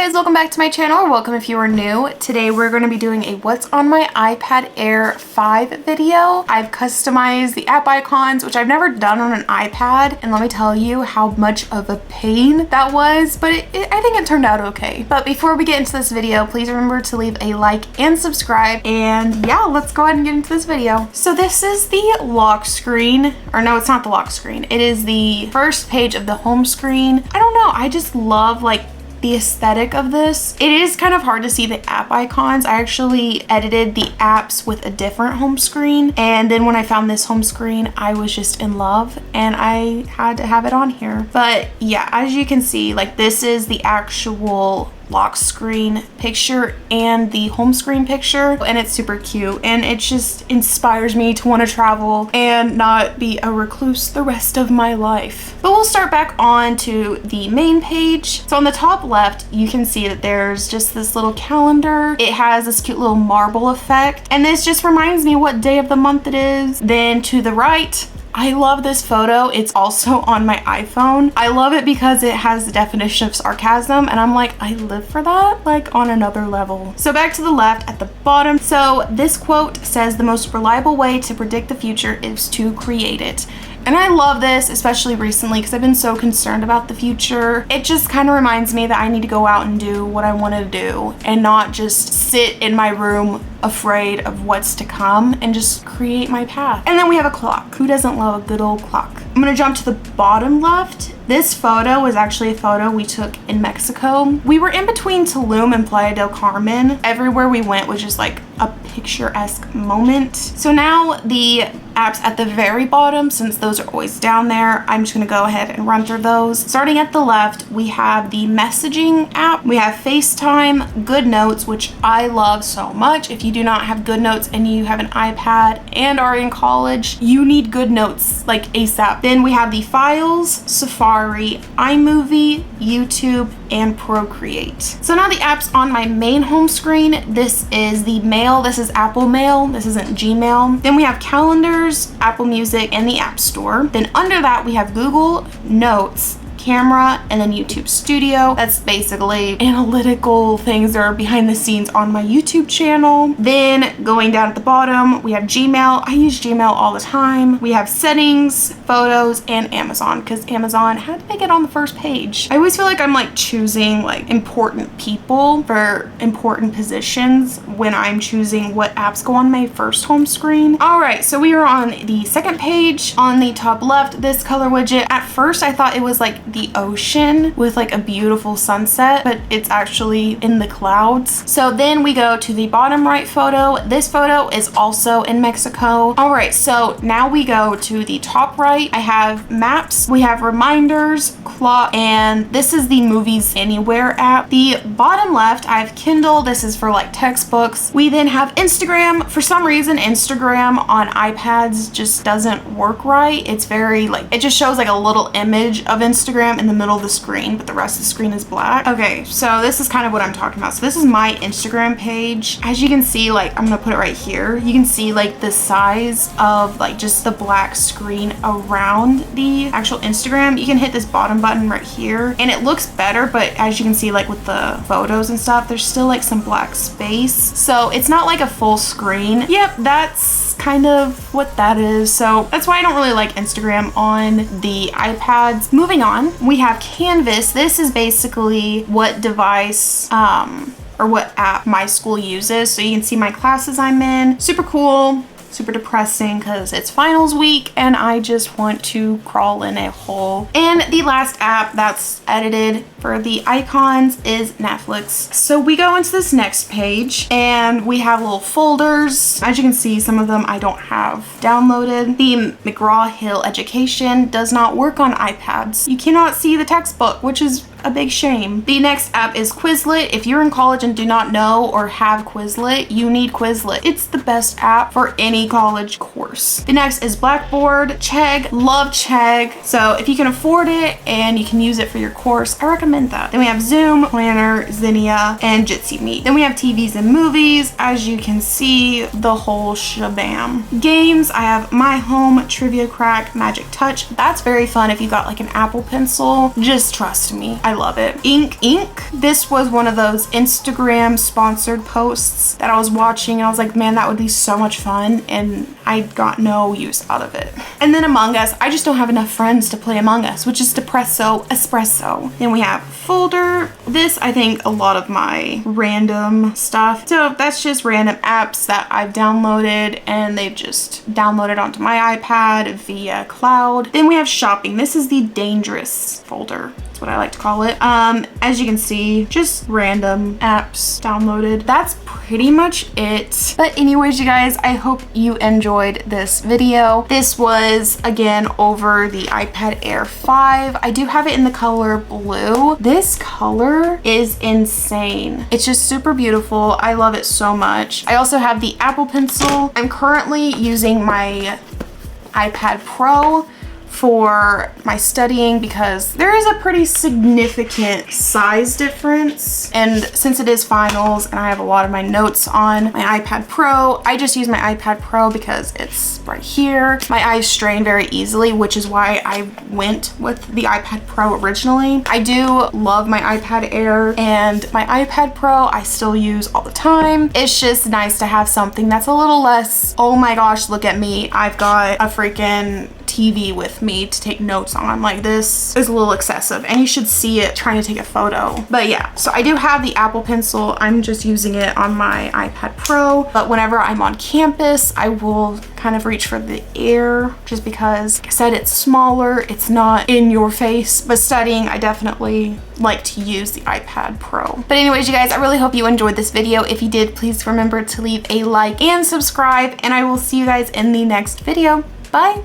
guys, welcome back to my channel, or welcome if you are new. Today we're going to be doing a what's on my iPad Air 5 video. I've customized the app icons, which I've never done on an iPad, and let me tell you how much of a pain that was, but I think it turned out okay. But before we get into this video, please remember to leave a like and subscribe, and yeah, let's go ahead and get into this video. So this is the lock screen, or no, it's not the lock screen. It is the first page of the home screen. I don't know, I just love like the aesthetic of this. It is kind of hard to see the app icons. I actually edited the apps with a different home screen, and then when I found this home screen, I was just in love and I had to have it on here. But yeah, as you can see, like this is the actual lock screen picture and the home screen picture, and it's super cute, and it just inspires me to want to travel and not be a recluse the rest of my life. But we'll start back on to the main page. So on the top left, you can see that there's just this little calendar. It has this cute little marble effect, and this just reminds me what day of the month it is. Then to the right, I love this photo. It's also on my iPhone. I love it because it has the definition of sarcasm, and I'm like, I live for that, like on another level. So back to the left at the bottom. So this quote says, "The most reliable way to predict the future is to create it." And I love this, especially recently, because I've been so concerned about the future. It just kind of reminds me that I need to go out and do what I want to do and not just sit in my room afraid of what's to come, and just create my path. And then we have a clock. Who doesn't love a good old clock? I'm gonna jump to the bottom left. This photo was actually a photo we took in Mexico. We were in between Tulum and Playa del Carmen. Everywhere we went was just like a picturesque moment. So now the apps at the very bottom, since those are always down there, I'm just gonna go ahead and run through those. Starting at the left, we have the messaging app. We have FaceTime, Good Notes, which I love so much. If you do not have Good Notes and you have an iPad and are in college, you need Good Notes like ASAP. Then we have the Files, Safari, iMovie, YouTube, and Procreate. So now the apps on my main home screen. This is the Mail. This is Apple Mail. This isn't Gmail. Then we have Calendars, Apple Music, and the App Store. Then under that we have Google, Notes, Camera, and then YouTube Studio. That's basically analytical things that are behind the scenes on my YouTube channel. Then going down at the bottom, we have Gmail. I use Gmail all the time. We have Settings, Photos, and Amazon, because Amazon had to make it on the first page. I always feel like I'm like choosing like important people for important positions when I'm choosing what apps go on my first home screen. All right, so we are on the second page. On the top left, this color widget. At first, I thought it was like the ocean with like a beautiful sunset, but it's actually in the clouds. So then we go to the bottom right photo. This photo is also in Mexico. All right, so now we go to the top right. I have maps, we have reminders, clock, and this is the Movies Anywhere app. The bottom left, I have Kindle. This is for like textbooks. We then have Instagram. For some reason, Instagram on iPads just doesn't work right. It's very like, it just shows like a little image of Instagram in the middle of the screen, but the rest of the screen is black. Okay, so this is kind of what I'm talking about. So this is my Instagram page. As you can see, like I'm gonna put it right here. You can see like the size of like just the black screen around the actual Instagram. You can hit this bottom button right here and it looks better, but as you can see, like with the photos and stuff, there's still like some black space. So it's not like a full screen. Yep, that's kind of what that is. So that's why I don't really like Instagram on the iPads. Moving on, we have Canvas. This is basically what device or what app my school uses. So you can see my classes I'm in. Super cool. Super depressing because it's finals week and I just want to crawl in a hole. And the last app that's edited for the icons is Netflix. So we go into this next page and we have little folders. As you can see, some of them I don't have downloaded. The McGraw-Hill Education does not work on iPads. You cannot see the textbook, which is a big shame. The next app is Quizlet. If you're in college and do not know or have Quizlet, you need Quizlet. It's the best app for any college course. course. The next is Blackboard. Chegg, love Chegg. So if you can afford it and you can use it for your course, I recommend that. Then we have Zoom, Planner, Zinnia, and Jitsi Meet. Then we have TVs and movies. As you can see, the whole shabam. Games, I have My Home, Trivia Crack, Magic Touch. That's very fun if you got like an Apple Pencil. Just trust me, I love it. Ink. This was one of those Instagram sponsored posts that I was watching and I was like, man, that would be so much fun, and I got no use out of it. And then Among Us, I just don't have enough friends to play Among Us, which is Depresso Espresso. Then we have Folder. This, I think, a lot of my random stuff. So that's just random apps that I've downloaded and they've just downloaded onto my iPad via cloud. Then we have Shopping. This is the dangerous folder. That's what I like to call it. As you can see, just random apps downloaded. That's pretty much it. But anyways, you guys, I hope you enjoyed this video. This was, again, over the iPad Air 5. I do have it in the color blue. This color is insane. It's just super beautiful. I love it so much. I also have the Apple Pencil. I'm currently using my iPad Pro for my studying because there is a pretty significant size difference, and since it is finals and I have a lot of my notes on my iPad Pro, I just use my iPad Pro because it's right here. My eyes strain very easily, which is why I went with the iPad Pro originally. I do love my iPad Air, and my iPad Pro I still use all the time. It's just nice to have something that's a little less, oh my gosh, look at me, I've got a freaking TV with me to take notes on. Like, this is a little excessive, and you should see it trying to take a photo. But yeah, so I do have the Apple Pencil. I'm just using it on my iPad Pro, but whenever I'm on campus, I will kind of reach for the Air just because, like I said, it's smaller, it's not in your face, but studying, I definitely like to use the iPad Pro. But anyways, you guys, I really hope you enjoyed this video. If you did, please remember to leave a like and subscribe, and I will see you guys in the next video. Bye.